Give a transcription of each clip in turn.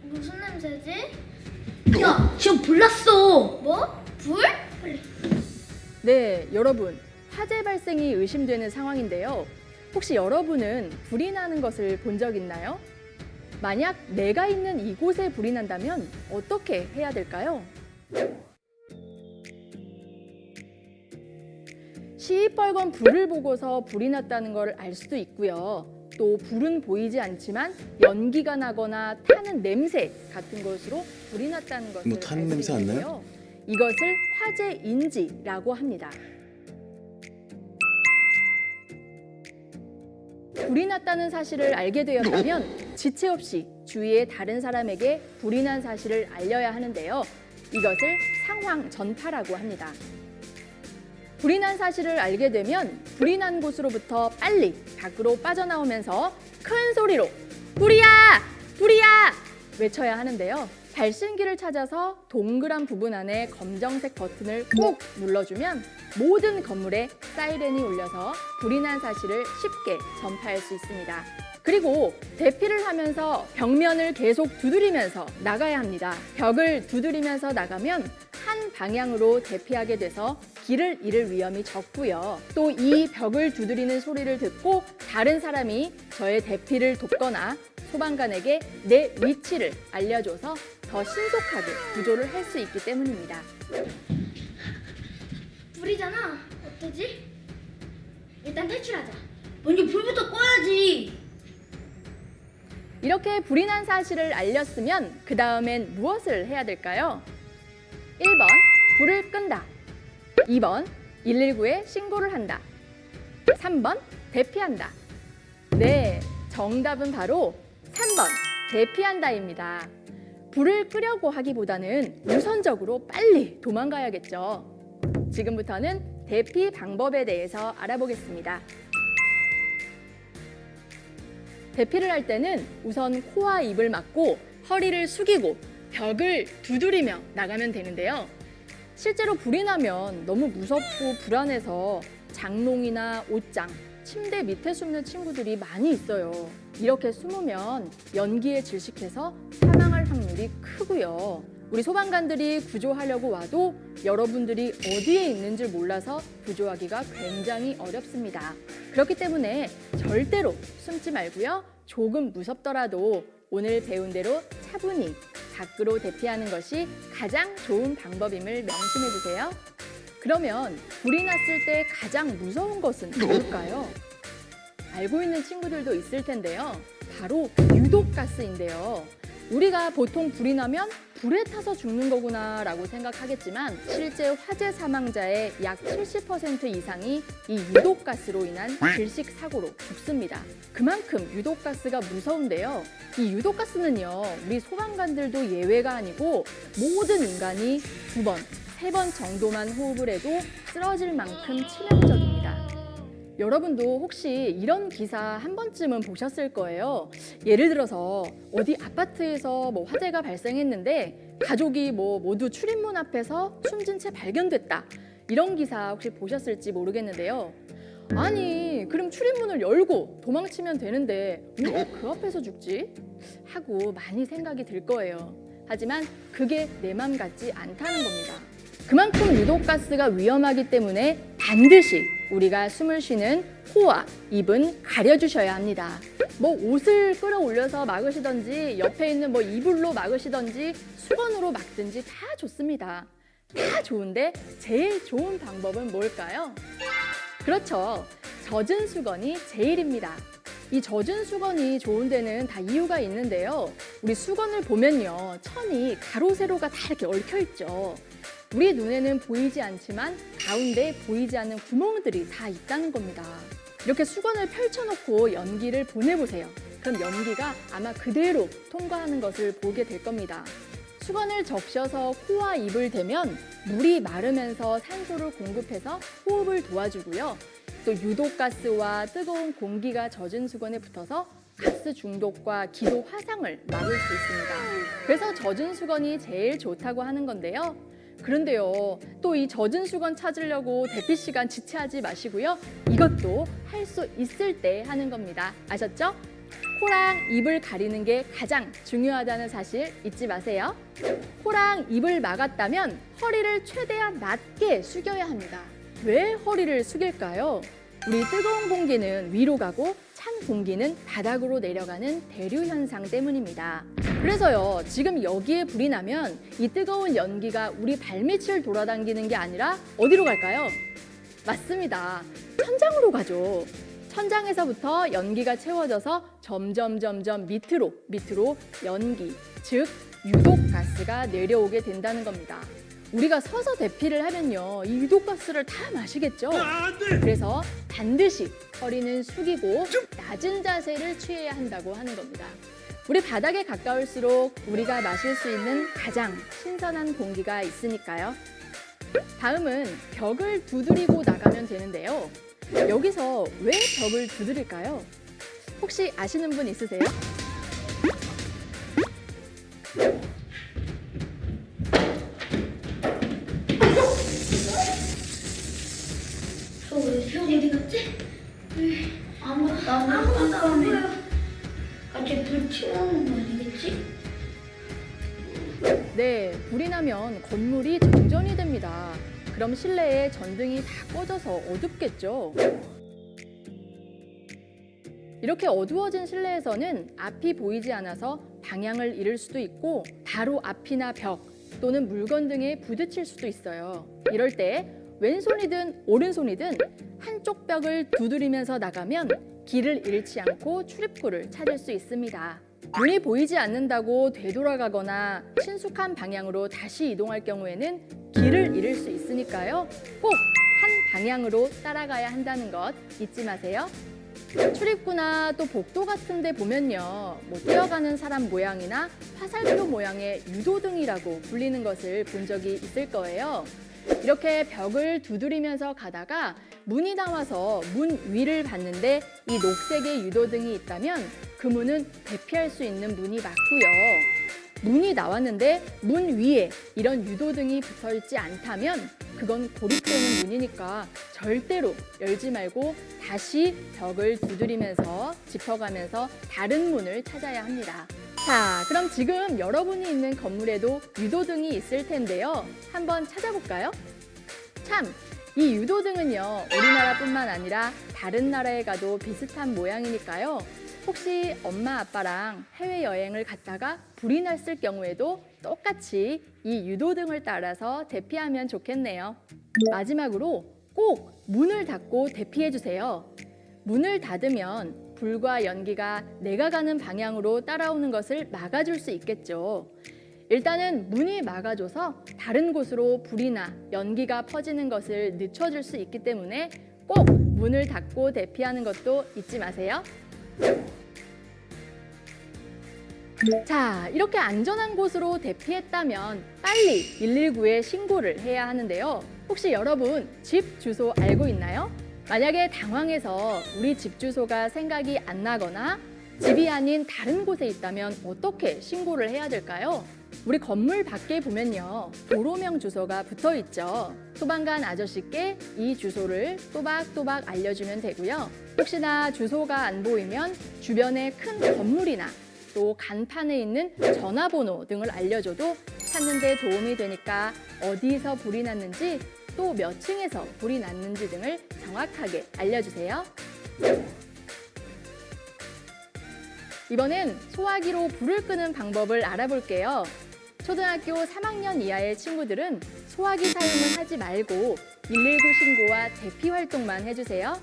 무슨 냄새지? 야, 지금 불 났어. 뭐? 불? 빨리. 네, 여러분. 화재 발생이 의심되는 상황인데요. 혹시 여러분은 불이 나는 것을 본 적 있나요? 만약 내가 있는 이곳에 불이 난다면 어떻게 해야 될까요? 시뻘건 불을 보고서 불이 났다는 걸 알 수도 있고요. 또 불은 보이지 않지만 연기가 나거나 타는 냄새 같은 것으로 불이 났다는 것을 뭐 타는 알 수 냄새 안 나요? 있는데요. 이것을 화재 인지라고 합니다. 불이 났다는 사실을 알게 되었다면 지체 없이 주위의 다른 사람에게 불이 난 사실을 알려야 하는데요. 이것을 상황 전파라고 합니다. 불이 난 사실을 알게 되면 불이 난 곳으로부터 빨리 밖으로 빠져나오면서 큰 소리로 불이야! 불이야! 외쳐야 하는데요. 발신기를 찾아서 동그란 부분 안에 검정색 버튼을 꾹 눌러주면 모든 건물에 사이렌이 울려서 불이 난 사실을 쉽게 전파할 수 있습니다. 그리고 대피를 하면서 벽면을 계속 두드리면서 나가야 합니다. 벽을 두드리면서 나가면 한 방향으로 대피하게 돼서 길을 잃을 위험이 적고요. 또 이 벽을 두드리는 소리를 듣고 다른 사람이 저의 대피를 돕거나 소방관에게 내 위치를 알려줘서 더 신속하게 구조를 할 수 있기 때문입니다. 불이잖아. 어쩌지? 일단 탈출하자. 먼저 불부터 꺼야지. 이렇게 불이 난 사실을 알렸으면 그 다음엔 무엇을 해야 될까요? 1번, 불을 끈다. 2번, 119에 신고를 한다. 3번, 대피한다. 네, 정답은 바로 3번, 대피한다입니다. 불을 끄려고 하기보다는 우선적으로 빨리 도망가야겠죠. 지금부터는 대피 방법에 대해서 알아보겠습니다. 대피를 할 때는 우선 코와 입을 막고 허리를 숙이고 벽을 두드리며 나가면 되는데요. 실제로 불이 나면 너무 무섭고 불안해서 장롱이나 옷장, 침대 밑에 숨는 친구들이 많이 있어요. 이렇게 숨으면 연기에 질식해서 사망할 확률이 크고요. 우리 소방관들이 구조하려고 와도 여러분들이 어디에 있는지 몰라서 구조하기가 굉장히 어렵습니다. 그렇기 때문에 절대로 숨지 말고요. 조금 무섭더라도 오늘 배운 대로 차분히 밖으로 대피하는 것이 가장 좋은 방법임을 명심해 주세요. 그러면 불이 났을 때 가장 무서운 것은 뭘까요? 알고 있는 친구들도 있을 텐데요. 바로 유독가스인데요. 우리가 보통 불이 나면 불에 타서 죽는 거구나 라고 생각하겠지만 실제 화재 사망자의 약 70% 이상이 이 유독가스로 인한 질식 사고로 죽습니다. 그만큼 유독가스가 무서운데요. 이 유독가스는요, 우리 소방관들도 예외가 아니고 모든 인간이 2번, 3번 정도만 호흡을 해도 쓰러질 만큼 치명적입니다. 여러분도 혹시 이런 기사 한 번쯤은 보셨을 거예요. 예를 들어서 어디 아파트에서 화재가 발생했는데 가족이 모두 출입문 앞에서 숨진 채 발견됐다. 이런 기사 혹시 보셨을지 모르겠는데요. 아니, 그럼 출입문을 열고 도망치면 되는데 왜 그 앞에서 죽지? 하고 많이 생각이 들 거예요. 하지만 그게 내 맘 같지 않다는 겁니다. 그만큼 유독가스가 위험하기 때문에 반드시 우리가 숨을 쉬는 코와 입은 가려주셔야 합니다. 옷을 끌어올려서 막으시던지 옆에 있는 이불로 막으시던지 수건으로 막든지 다 좋습니다. 다 좋은데 제일 좋은 방법은 뭘까요? 그렇죠. 젖은 수건이 제일입니다. 이 젖은 수건이 좋은 데는 다 이유가 있는데요. 우리 수건을 보면요. 천이 가로 세로가 다 이렇게 얽혀 있죠. 우리 눈에는 보이지 않지만 가운데 보이지 않는 구멍들이 다 있다는 겁니다. 이렇게 수건을 펼쳐놓고 연기를 보내보세요. 그럼 연기가 아마 그대로 통과하는 것을 보게 될 겁니다. 수건을 적셔서 코와 입을 대면 물이 마르면서 산소를 공급해서 호흡을 도와주고요. 또 유독가스와 뜨거운 공기가 젖은 수건에 붙어서 가스 중독과 기도 화상을 막을 수 있습니다. 그래서 젖은 수건이 제일 좋다고 하는 건데요. 그런데요, 또 이 젖은 수건 찾으려고 대피 시간 지체하지 마시고요. 이것도 할 수 있을 때 하는 겁니다. 아셨죠? 코랑 입을 가리는 게 가장 중요하다는 사실 잊지 마세요. 코랑 입을 막았다면 허리를 최대한 낮게 숙여야 합니다. 왜 허리를 숙일까요? 우리 뜨거운 공기는 위로 가고 찬 공기는 바닥으로 내려가는 대류 현상 때문입니다. 그래서요, 지금 여기에 불이 나면 이 뜨거운 연기가 우리 발밑을 돌아다니는 게 아니라 어디로 갈까요? 맞습니다. 천장으로 가죠. 천장에서부터 연기가 채워져서 점점 밑으로 연기, 즉 유독가스가 내려오게 된다는 겁니다. 우리가 서서 대피를 하면요, 이 유독가스를 다 마시겠죠? 그래서 반드시 허리는 숙이고 낮은 자세를 취해야 한다고 하는 겁니다. 우리 바닥에 가까울수록 우리가 마실 수 있는 가장 신선한 공기가 있으니까요. 다음은 벽을 두드리고 나가면 되는데요. 여기서 왜 벽을 두드릴까요? 혹시 아시는 분 있으세요? 저왜 어디 갔지? 아무것도 안 아무것도 안 보여. 갑자기 불 튀어나오는 거 아니겠지? 네, 불이 나면 건물이 정전이 됩니다. 그럼 실내에 전등이 다 꺼져서 어둡겠죠? 이렇게 어두워진 실내에서는 앞이 보이지 않아서 방향을 잃을 수도 있고 바로 앞이나 벽 또는 물건 등에 부딪힐 수도 있어요. 이럴 때 왼손이든 오른손이든 한쪽 벽을 두드리면서 나가면 길을 잃지 않고 출입구를 찾을 수 있습니다. 문이 보이지 않는다고 되돌아가거나 친숙한 방향으로 다시 이동할 경우에는 길을 잃을 수 있으니까요. 꼭 한 방향으로 따라가야 한다는 것 잊지 마세요. 출입구나 또 복도 같은 데 보면요, 뛰어가는 사람 모양이나 화살표 모양의 유도등이라고 불리는 것을 본 적이 있을 거예요. 이렇게 벽을 두드리면서 가다가 문이 나와서 문 위를 봤는데 이 녹색의 유도등이 있다면 그 문은 대피할 수 있는 문이 맞고요. 문이 나왔는데 문 위에 이런 유도등이 붙어 있지 않다면 그건 고립되는 문이니까 절대로 열지 말고 다시 벽을 두드리면서 짚어가면서 다른 문을 찾아야 합니다. 자, 그럼 지금 여러분이 있는 건물에도 유도등이 있을 텐데요. 한번 찾아볼까요? 참, 이 유도등은요, 우리나라뿐만 아니라 다른 나라에 가도 비슷한 모양이니까요. 혹시 엄마 아빠랑 해외여행을 갔다가 불이 났을 경우에도 똑같이 이 유도등을 따라서 대피하면 좋겠네요. 마지막으로 꼭 문을 닫고 대피해 주세요. 문을 닫으면 불과 연기가 내가 가는 방향으로 따라오는 것을 막아줄 수 있겠죠. 일단은 문이 막아줘서 다른 곳으로 불이나 연기가 퍼지는 것을 늦춰줄 수 있기 때문에 꼭 문을 닫고 대피하는 것도 잊지 마세요. 자, 이렇게 안전한 곳으로 대피했다면 빨리 119에 신고를 해야 하는데요. 혹시 여러분 집 주소 알고 있나요? 만약에 당황해서 우리 집 주소가 생각이 안 나거나 집이 아닌 다른 곳에 있다면 어떻게 신고를 해야 될까요? 우리 건물 밖에 보면요, 도로명 주소가 붙어 있죠. 소방관 아저씨께 이 주소를 또박또박 알려주면 되고요. 혹시나 주소가 안 보이면 주변에 큰 건물이나 또 간판에 있는 전화번호 등을 알려줘도 찾는 데 도움이 되니까 어디서 불이 났는지 또 몇 층에서 불이 났는지 등을 정확하게 알려주세요. 이번엔 소화기로 불을 끄는 방법을 알아볼게요. 초등학교 3학년 이하의 친구들은 소화기 사용을 하지 말고 119 신고와 대피 활동만 해주세요.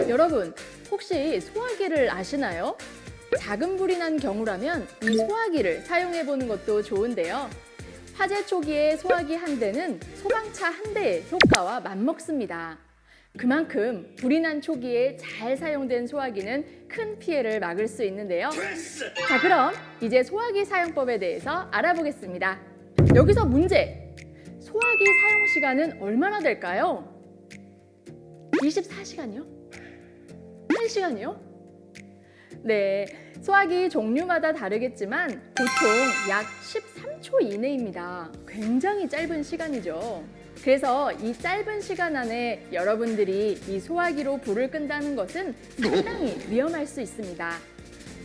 여러분, 혹시 소화기를 아시나요? 작은 불이 난 경우라면 이 소화기를 사용해 보는 것도 좋은데요. 화재 초기에 소화기 한 대는 소방차 한 대의 효과와 맞먹습니다. 그만큼 불이 난 초기에 잘 사용된 소화기는 큰 피해를 막을 수 있는데요. 자, 그럼 이제 소화기 사용법에 대해서 알아보겠습니다. 여기서 문제! 소화기 사용 시간은 얼마나 될까요? 24시간이요? 1시간이요? 네, 소화기 종류마다 다르겠지만 보통 약 13초 이내입니다. 굉장히 짧은 시간이죠. 그래서 이 짧은 시간 안에 여러분들이 이 소화기로 불을 끈다는 것은 상당히 위험할 수 있습니다.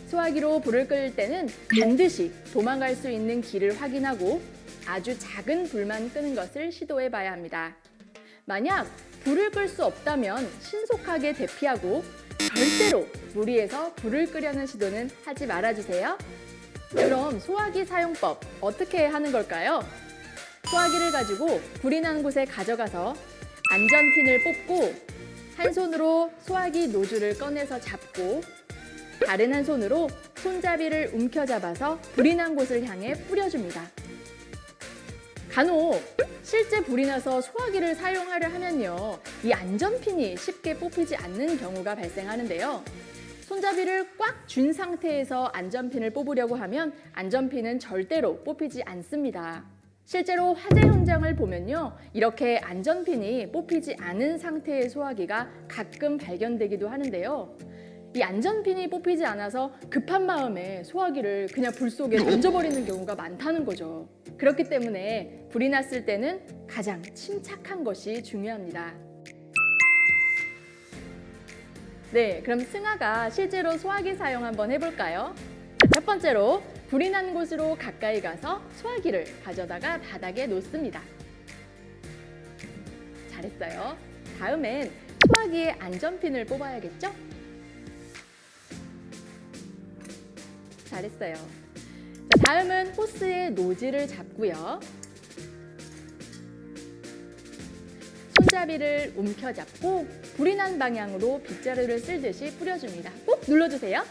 소화기로 불을 끌 때는 반드시 도망갈 수 있는 길을 확인하고 아주 작은 불만 끄는 것을 시도해 봐야 합니다. 만약 불을 끌 수 없다면 신속하게 대피하고 절대로 무리해서 불을 끄려는 시도는 하지 말아주세요. 그럼 소화기 사용법 어떻게 하는 걸까요? 소화기를 가지고 불이 난 곳에 가져가서 안전핀을 뽑고 한 손으로 소화기 노즐을 꺼내서 잡고 다른 한 손으로 손잡이를 움켜잡아서 불이 난 곳을 향해 뿌려줍니다. 간혹 실제 불이 나서 소화기를 사용하려 하면요, 이 안전핀이 쉽게 뽑히지 않는 경우가 발생하는데요. 손잡이를 꽉 쥔 상태에서 안전핀을 뽑으려고 하면 안전핀은 절대로 뽑히지 않습니다. 실제로 화재 현장을 보면요, 이렇게 안전핀이 뽑히지 않은 상태의 소화기가 가끔 발견되기도 하는데요. 이 안전핀이 뽑히지 않아서 급한 마음에 소화기를 그냥 불 속에 던져버리는 경우가 많다는 거죠. 그렇기 때문에 불이 났을 때는 가장 침착한 것이 중요합니다. 네, 그럼 승아가 실제로 소화기 사용 한번 해볼까요? 첫 번째로 불이 난 곳으로 가까이 가서 소화기를 가져다가 바닥에 놓습니다. 잘했어요. 다음엔 소화기의 안전핀을 뽑아야겠죠? 잘했어요. 자, 다음은 호스의 노즐을 잡고요. 손잡이를 움켜잡고 불이 난 방향으로 빗자루를 쓸듯이 뿌려줍니다. 꼭 눌러주세요.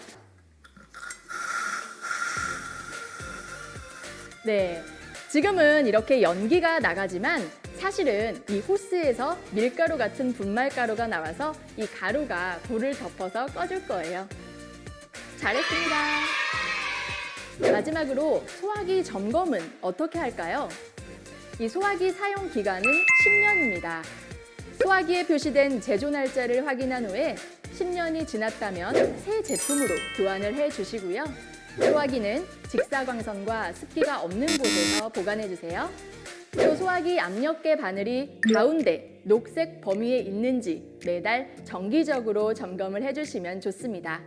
네, 지금은 이렇게 연기가 나가지만 사실은 이 호스에서 밀가루 같은 분말가루가 나와서 이 가루가 불을 덮어서 꺼줄 거예요. 잘했습니다. 마지막으로 소화기 점검은 어떻게 할까요? 이 소화기 사용 기간은 10년입니다. 소화기에 표시된 제조 날짜를 확인한 후에 10년이 지났다면 새 제품으로 교환을 해주시고요. 소화기는 직사광선과 습기가 없는 곳에서 보관해 주세요. 또 소화기 압력계 바늘이 가운데 녹색 범위에 있는지 매달 정기적으로 점검을 해주시면 좋습니다.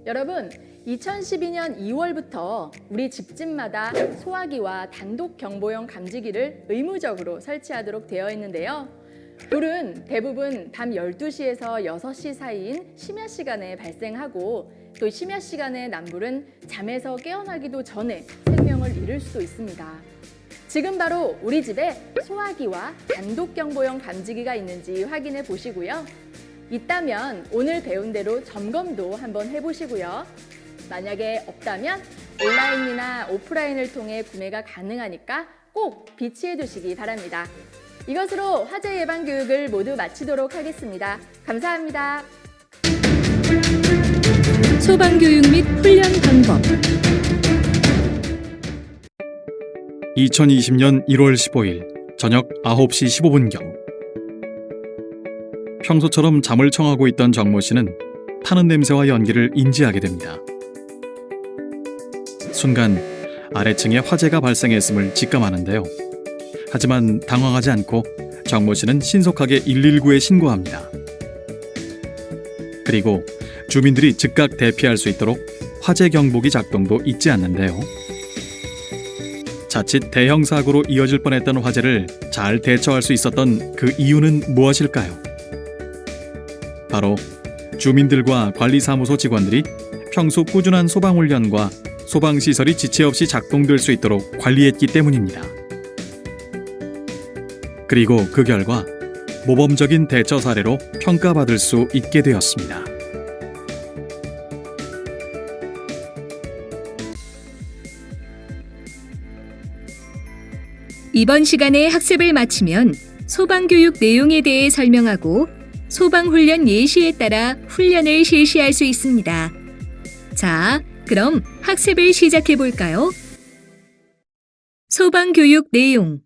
여러분, 2012년 2월부터 우리 집집마다 소화기와 단독 경보용 감지기를 의무적으로 설치하도록 되어 있는데요. 불은 대부분 밤 12시에서 6시 사이인 심야 시간에 발생하고 또 심야 시간에 난 불은 잠에서 깨어나기도 전에 생명을 잃을 수도 있습니다. 지금 바로 우리 집에 소화기와 단독 경보용 감지기가 있는지 확인해 보시고요. 있다면 오늘 배운 대로 점검도 한번 해보시고요. 만약에 없다면 온라인이나 오프라인을 통해 구매가 가능하니까 꼭 비치해 두시기 바랍니다. 이것으로 화재 예방 교육을 모두 마치도록 하겠습니다. 감사합니다. 소방교육 및 훈련 방법 2020년 1월 15일 저녁 9시 15분경 평소처럼 잠을 청하고 있던 정모 씨는 타는 냄새와 연기를 인지하게 됩니다. 순간 아래층에 화재가 발생했음을 직감하는데요. 하지만 당황하지 않고 정모 씨는 신속하게 119에 신고합니다. 그리고 주민들이 즉각 대피할 수 있도록 화재 경보기 작동도 잊지 않는데요. 자칫 대형 사고로 이어질 뻔했던 화재를 잘 대처할 수 있었던 그 이유는 무엇일까요? 바로 주민들과 관리사무소 직원들이 평소 꾸준한 소방훈련과 소방시설이 지체 없이 작동될 수 있도록 관리했기 때문입니다. 그리고 그 결과 모범적인 대처 사례로 평가받을 수 있게 되었습니다. 이번 시간에 학습을 마치면 소방교육 내용에 대해 설명하고 소방훈련 예시에 따라 훈련을 실시할 수 있습니다. 자, 그럼 학습을 시작해 볼까요? 소방교육 내용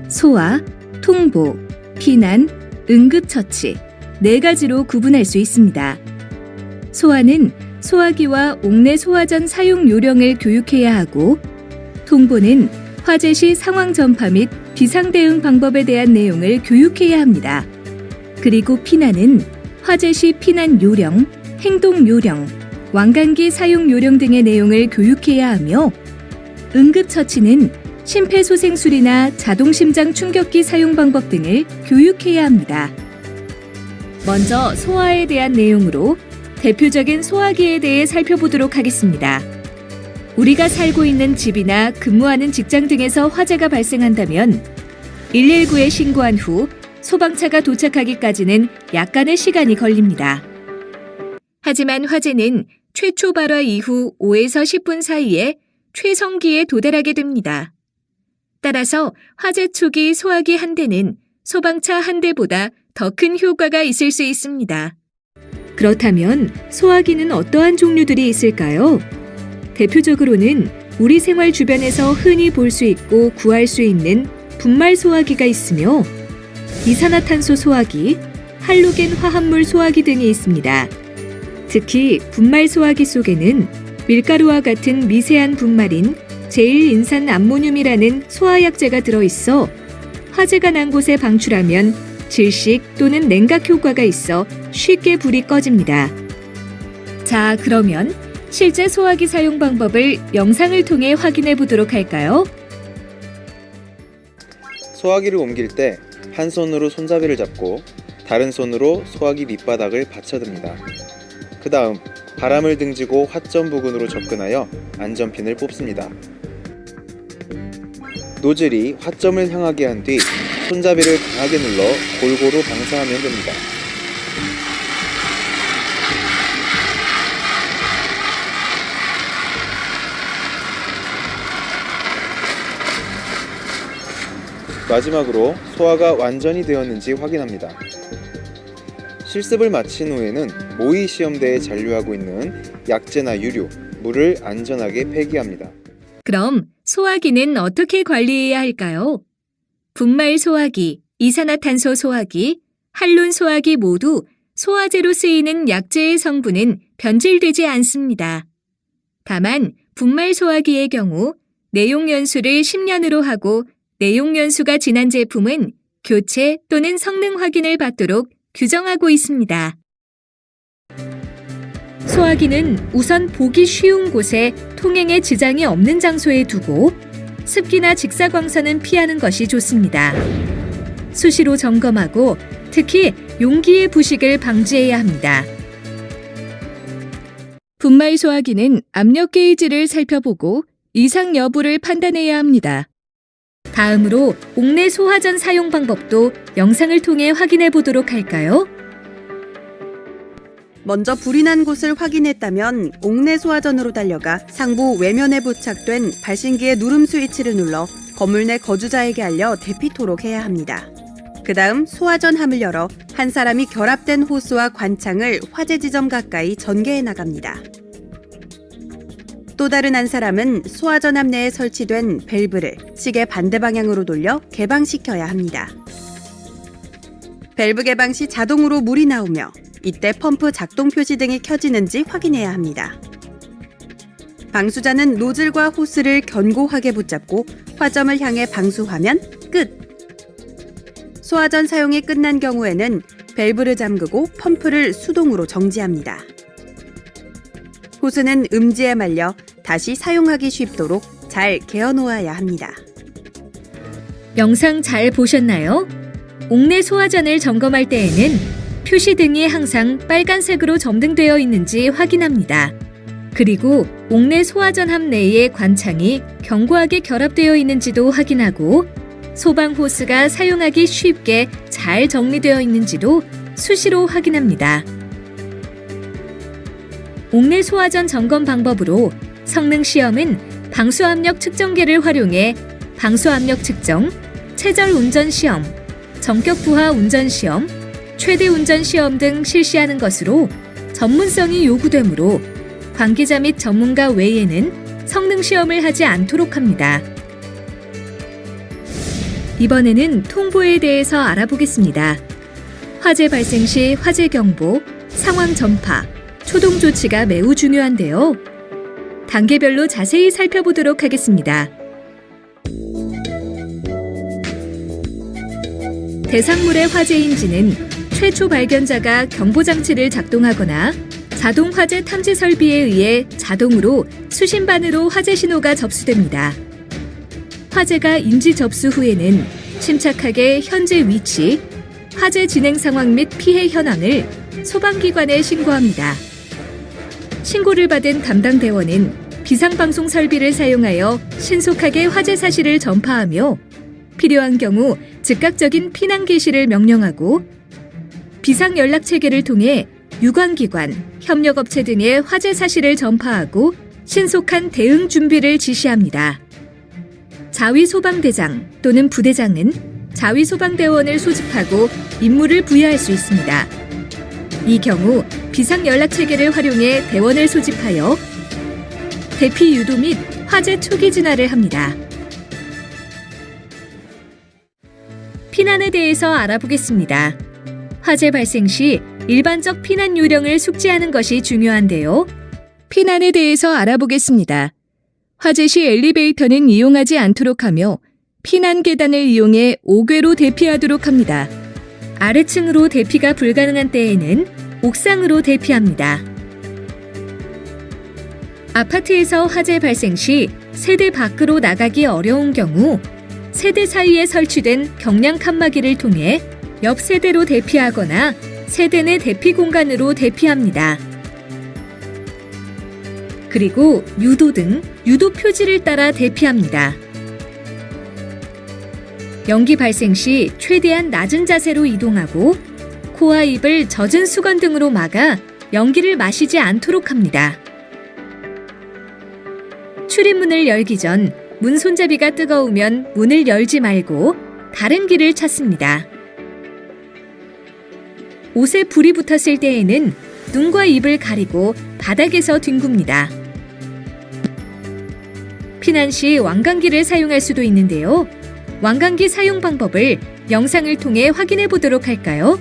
소화, 통보, 피난, 응급처치, 4가지로 구분할 수 있습니다. 소화는 소화기와 옥내 소화전 사용 요령을 교육해야 하고, 통보는 화재 시 상황 전파 및 비상 대응 방법에 대한 내용을 교육해야 합니다. 그리고 피난은 화재 시 피난 요령, 행동 요령, 왕관기 사용 요령 등의 내용을 교육해야 하며, 응급처치는 심폐소생술이나 자동심장 충격기 사용 방법 등을 교육해야 합니다. 먼저 소화에 대한 내용으로 대표적인 소화기에 대해 살펴보도록 하겠습니다. 우리가 살고 있는 집이나 근무하는 직장 등에서 화재가 발생한다면 119에 신고한 후 소방차가 도착하기까지는 약간의 시간이 걸립니다. 하지만 화재는 최초 발화 이후 5에서 10분 사이에 최성기에 도달하게 됩니다. 따라서 화재 초기 소화기 한 대는 소방차 한 대보다 더 큰 효과가 있을 수 있습니다. 그렇다면 소화기는 어떠한 종류들이 있을까요? 대표적으로는 우리 생활 주변에서 흔히 볼 수 있고 구할 수 있는 분말 소화기가 있으며, 이산화탄소 소화기, 할로겐 화합물 소화기 등이 있습니다. 특히 분말 소화기 속에는 밀가루와 같은 미세한 분말인 제일인산 암모늄이라는 소화약제가 들어있어 화재가 난 곳에 방출하면 질식 또는 냉각 효과가 있어 쉽게 불이 꺼집니다. 자, 그러면 실제 소화기 사용 방법을 영상을 통해 확인해 보도록 할까요? 소화기를 옮길 때 한 손으로 손잡이를 잡고 다른 손으로 소화기 밑바닥을 받쳐듭니다. 그 다음 바람을 등지고 화점 부근으로 접근하여 안전핀을 뽑습니다. 노즐이 화점을 향하게 한 뒤 손잡이를 강하게 눌러 골고루 방사하면 됩니다. 마지막으로 소화가 완전히 되었는지 확인합니다. 실습을 마친 후에는 모의 시험대에 잔류하고 있는 약재나 유류, 물을 안전하게 폐기합니다. 그럼 소화기는 어떻게 관리해야 할까요? 분말 소화기, 이산화탄소 소화기, 할론 소화기 모두 소화제로 쓰이는 약재의 성분은 변질되지 않습니다. 다만 분말 소화기의 경우 내용 연수를 10년으로 하고 내용 연수가 지난 제품은 교체 또는 성능 확인을 받도록 규정하고 있습니다. 소화기는 우선 보기 쉬운 곳에 통행에 지장이 없는 장소에 두고 습기나 직사광선은 피하는 것이 좋습니다. 수시로 점검하고 특히 용기의 부식을 방지해야 합니다. 분말 소화기는 압력 게이지를 살펴보고 이상 여부를 판단해야 합니다. 다음으로 옥내 소화전 사용 방법도 영상을 통해 확인해 보도록 할까요? 먼저 불이 난 곳을 확인했다면 옥내 소화전으로 달려가 상부 외면에 부착된 발신기의 누름 스위치를 눌러 건물 내 거주자에게 알려 대피토록 해야 합니다. 그 다음 소화전 함을 열어 한 사람이 결합된 호스와 관창을 화재 지점 가까이 전개해 나갑니다. 또 다른 한 사람은 소화전 함 내에 설치된 밸브를 시계 반대 방향으로 돌려 개방시켜야 합니다. 밸브 개방 시 자동으로 물이 나오며 이때 펌프 작동 표시 등이 켜지는지 확인해야 합니다. 방수자는 노즐과 호스를 견고하게 붙잡고 화점을 향해 방수하면 끝! 소화전 사용이 끝난 경우에는 밸브를 잠그고 펌프를 수동으로 정지합니다. 호스는 음지에 말려 다시 사용하기 쉽도록 잘 개어 놓아야 합니다. 영상 잘 보셨나요? 옥내 소화전을 점검할 때에는 표시등이 항상 빨간색으로 점등되어 있는지 확인합니다. 그리고 옥내 소화전 함 내의 관창이 견고하게 결합되어 있는지도 확인하고 소방 호스가 사용하기 쉽게 잘 정리되어 있는지도 수시로 확인합니다. 옥내 소화전 점검 방법으로 성능 시험은 방수압력 측정기를 활용해 방수압력 측정, 체절 운전 시험, 전격 부하 운전 시험, 최대 운전 시험 등 실시하는 것으로 전문성이 요구되므로 관계자 및 전문가 외에는 성능 시험을 하지 않도록 합니다. 이번에는 통보에 대해서 알아보겠습니다. 화재 발생 시 화재 경보, 상황 전파, 초동 조치가 매우 중요한데요. 단계별로 자세히 살펴보도록 하겠습니다. 대상물의 화재인지는 최초 발견자가 경보장치를 작동하거나 자동 화재 탐지 설비에 의해 자동으로 수신반으로 화재 신호가 접수됩니다. 화재가 인지 접수 후에는 침착하게 현재 위치, 화재 진행 상황 및 피해 현황을 소방기관에 신고합니다. 신고를 받은 담당 대원은 비상방송 설비를 사용하여 신속하게 화재 사실을 전파하며 필요한 경우 즉각적인 피난 개시를 명령하고 비상연락체계를 통해 유관기관, 협력업체 등의 화재 사실을 전파하고 신속한 대응 준비를 지시합니다. 자위소방대장 또는 부대장은 자위소방대원을 소집하고 임무를 부여할 수 있습니다. 이 경우 비상연락체계를 활용해 대원을 소집하여 대피 유도 및 화재 초기 진화를 합니다. 피난에 대해서 알아보겠습니다. 화재 발생 시 일반적 피난 요령을 숙지하는 것이 중요한데요. 피난에 대해서 알아보겠습니다. 화재 시 엘리베이터는 이용하지 않도록 하며 피난 계단을 이용해 5궤로 대피하도록 합니다. 아래층으로 대피가 불가능한 때에는 옥상으로 대피합니다. 아파트에서 화재 발생 시 세대 밖으로 나가기 어려운 경우 세대 사이에 설치된 경량 칸막이를 통해 옆 세대로 대피하거나 세대 내 대피 공간으로 대피합니다. 그리고 유도 등 유도 표지를 따라 대피합니다. 연기 발생 시 최대한 낮은 자세로 이동하고 코와 입을 젖은 수건 등으로 막아 연기를 마시지 않도록 합니다. 출입문을 열기 전 문 손잡이가 뜨거우면 문을 열지 말고 다른 길을 찾습니다. 옷에 불이 붙었을 때에는 눈과 입을 가리고 바닥에서 뒹굽니다. 피난 시 왕관기를 사용할 수도 있는데요. 왕관기 사용 방법을 영상을 통해 확인해 보도록 할까요?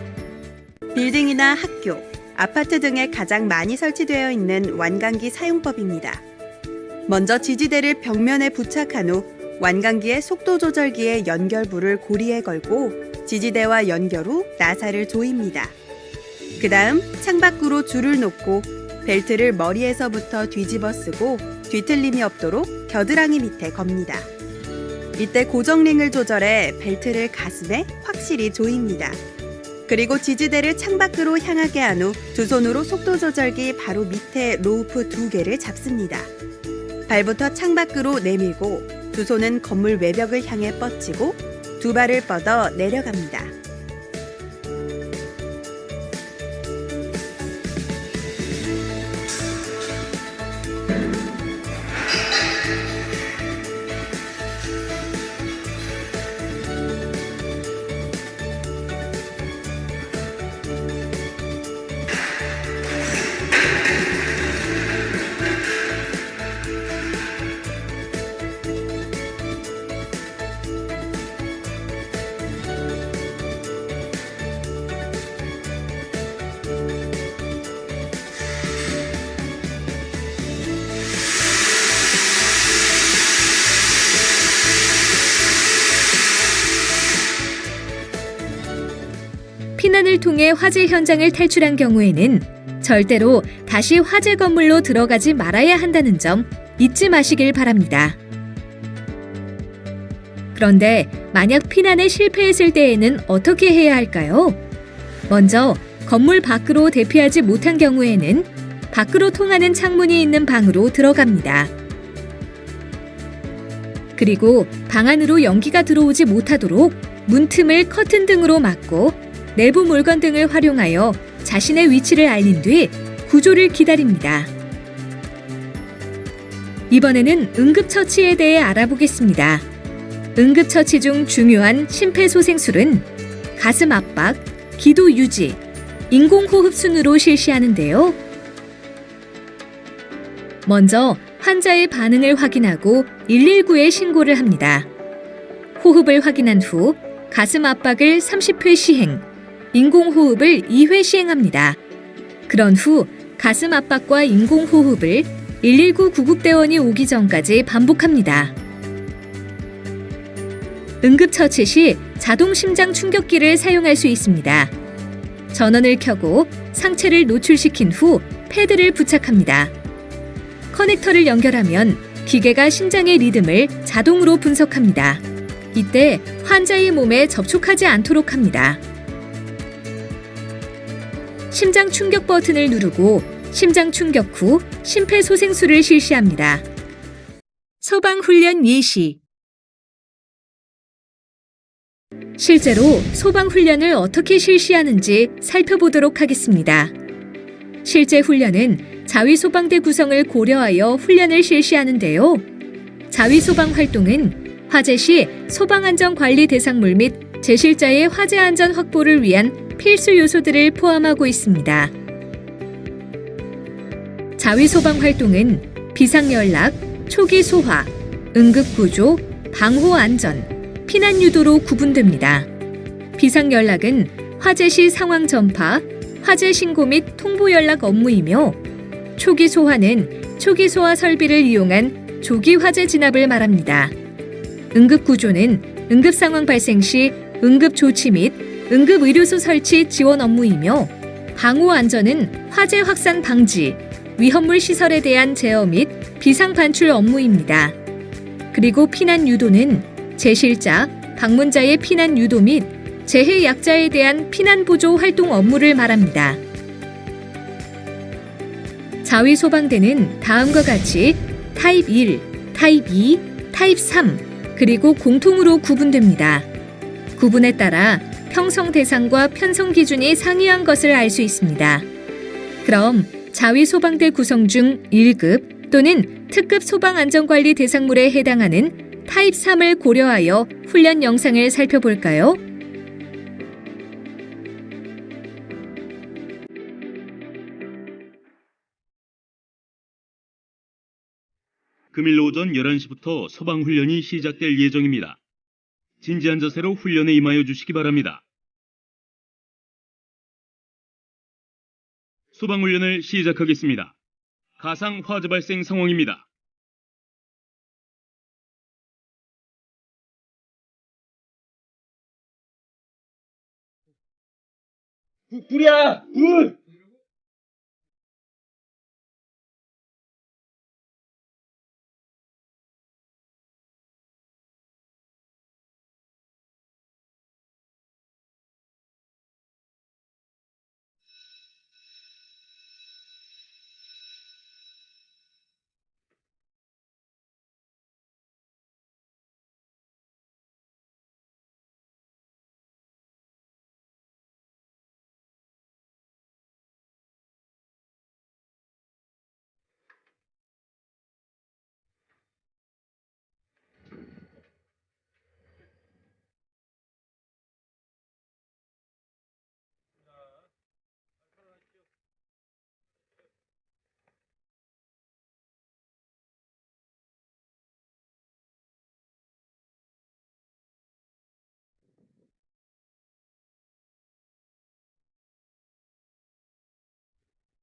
빌딩이나 학교, 아파트 등에 가장 많이 설치되어 있는 완강기 사용법입니다. 먼저 지지대를 벽면에 부착한 후 완강기의 속도 조절기의 연결부를 고리에 걸고 지지대와 연결 후 나사를 조입니다. 그 다음 창밖으로 줄을 놓고 벨트를 머리에서부터 뒤집어 쓰고 뒤틀림이 없도록 겨드랑이 밑에 겁니다. 이때 고정링을 조절해 벨트를 가슴에 확실히 조입니다. 그리고 지지대를 창밖으로 향하게 한 후 두 손으로 속도 조절기 바로 밑에 로우프 2개를 잡습니다. 발부터 창밖으로 내밀고 두 손은 건물 외벽을 향해 뻗치고 두 발을 뻗어 내려갑니다. 피난을 통해 화재 현장을 탈출한 경우에는 절대로 다시 화재 건물로 들어가지 말아야 한다는 점 잊지 마시길 바랍니다. 그런데 만약 피난에 실패했을 때에는 어떻게 해야 할까요? 먼저 건물 밖으로 대피하지 못한 경우에는 밖으로 통하는 창문이 있는 방으로 들어갑니다. 그리고 방 안으로 연기가 들어오지 못하도록 문틈을 커튼 등으로 막고 내부 물건 등을 활용하여 자신의 위치를 알린 뒤 구조를 기다립니다. 이번에는 응급처치에 대해 알아보겠습니다. 응급처치 중 중요한 심폐소생술은 가슴 압박, 기도 유지, 인공호흡 순으로 실시하는데요. 먼저 환자의 반응을 확인하고 119에 신고를 합니다. 호흡을 확인한 후 가슴 압박을 30회 시행, 인공호흡을 2회 시행합니다. 그런 후 가슴 압박과 인공호흡을 119 구급대원이 오기 전까지 반복합니다. 응급처치 시 자동 심장 충격기를 사용할 수 있습니다. 전원을 켜고 상체를 노출시킨 후 패드를 부착합니다. 커넥터를 연결하면 기계가 심장의 리듬을 자동으로 분석합니다. 이때 환자의 몸에 접촉하지 않도록 합니다. 심장 충격 버튼을 누르고 심장 충격 후 심폐소생술을 실시합니다. 소방훈련 예시. 실제로 소방훈련을 어떻게 실시하는지 살펴보도록 하겠습니다. 실제 훈련은 자위소방대 구성을 고려하여 훈련을 실시하는데요. 자위소방 활동은 화재 시 소방안전관리 대상물 및 제실자의 화재 안전 확보를 위한 필수 요소들을 포함하고 있습니다. 자위소방 활동은 비상연락, 초기 소화, 응급구조, 방호안전, 피난유도로 구분됩니다. 비상연락은 화재 시 상황 전파, 화재 신고 및 통보 연락 업무이며 초기 소화는 초기 소화 설비를 이용한 조기 화재 진압을 말합니다. 응급구조는 응급 상황 발생 시 응급 조치 및 응급의료소 설치 지원 업무이며 방호안전은 화재 확산 방지, 위험물 시설에 대한 제어 및 비상 반출 업무입니다. 그리고 피난 유도는 제실자, 방문자의 피난 유도 및 재해 약자에 대한 피난 보조 활동 업무를 말합니다. 자위소방대는 다음과 같이 타입 1, 타입 2, 타입 3, 그리고 공통으로 구분됩니다. 구분에 따라 형성 대상과 편성 기준이 상이한 것을 알 수 있습니다. 그럼 자위소방대 구성 중 1급 또는 특급 소방안전관리 대상물에 해당하는 타입 3을 고려하여 훈련 영상을 살펴볼까요? 금일 오전 11시부터 소방훈련이 시작될 예정입니다. 진지한 자세로 훈련에 임하여 주시기 바랍니다. 소방훈련을 시작하겠습니다. 가상 화재 발생 상황입니다. 불이야! 불!